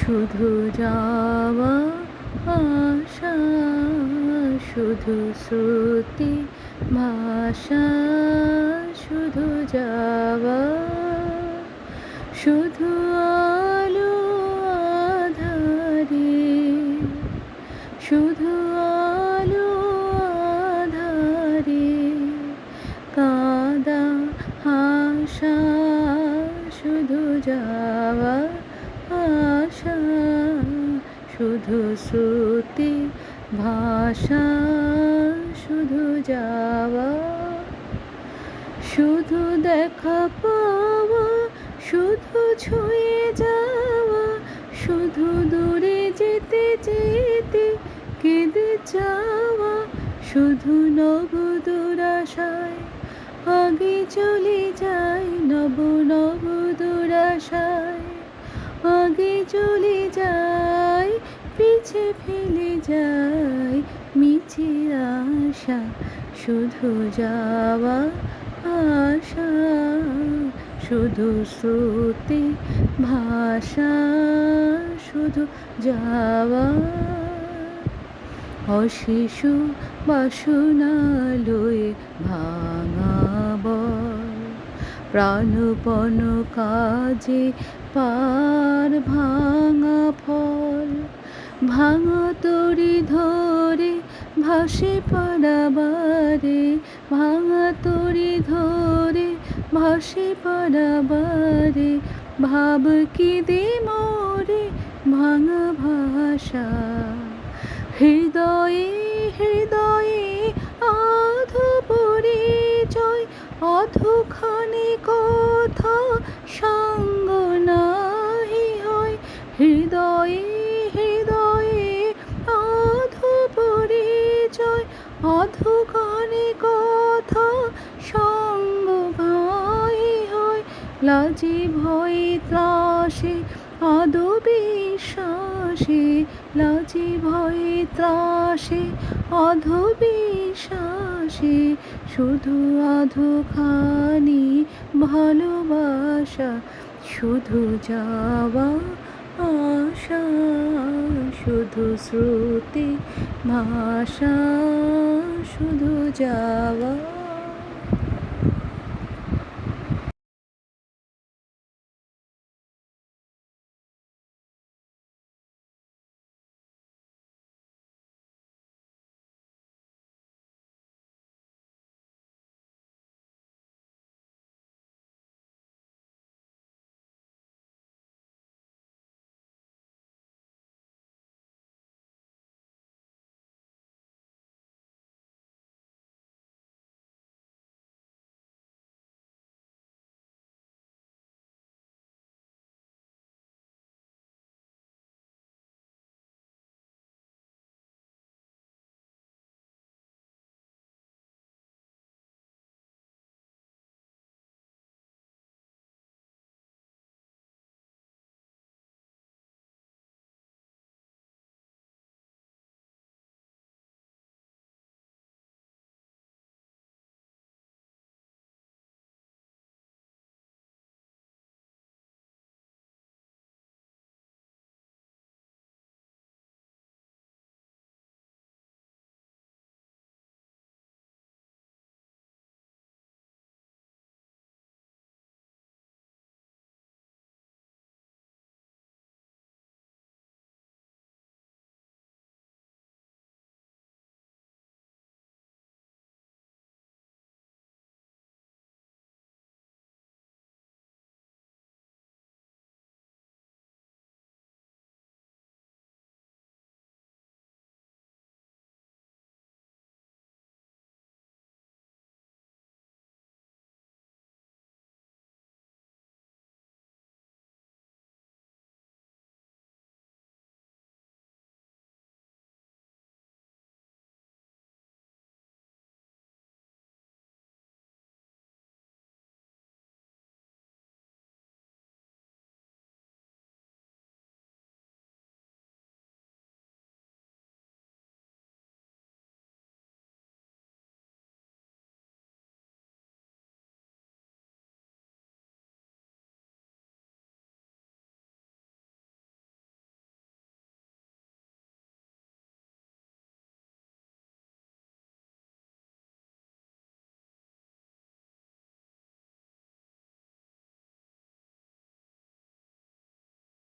শুধু যাওয়া আসা, শুধু শ্রুতি ভাষা, শুধু যাওয়া, শুধু আলো আঁধারে, শুধু আলো আঁধারে, কাঁদা হাসা, শুধু যাওয়া আসা, শুধু শ্রুতি ভাষা, শুধু যাওয়া, শুধু দেখা পাওয়া, শুধু ছুঁয়ে যাওয়া, শুধু দূরে যেতে যেতে কেঁদে যাওয়া, শুধু নব দুরাশায় আগে চলে যায়, নব নব দুরাশায় আগে চলে যায়, পিছে ফেলে যায় মিছে আশা, শুধু যাওয়া আসা, শুধু শ্রুতি ভাষা, শুধু যাওয়া, অশিশু বাসনালয়ে ভাঙা বল, প্রাণপণ কাজে পার ভাঙা ফল, ভাঙা তরি ধরে ভাসে পারাবারে, ভাঙা তরি ধরে ভাসে পারাবারে, ভাব কি দে মোরে ভাঙা ভাষা, হৃদয়ে হৃদয়ে আধো পরিচয়, অধোখানি কথা সঙ্গ নাহি হয়, হৃদয়ে হৃদয়ে আধো পরিচয়, অধোখানি কথা সঙ্গ নাহি হয়, লাজে ভয়ে ত্রাসে আদো বিশ্বাসে, লাজে ভয়ে ত্রাসে অধো বিশ্বাসে, শুধু আধোখানি ভালোবাসা, শুধু যাওয়া আসা, শুধু শ্রুতি ভাষা, শুধু যাওয়া।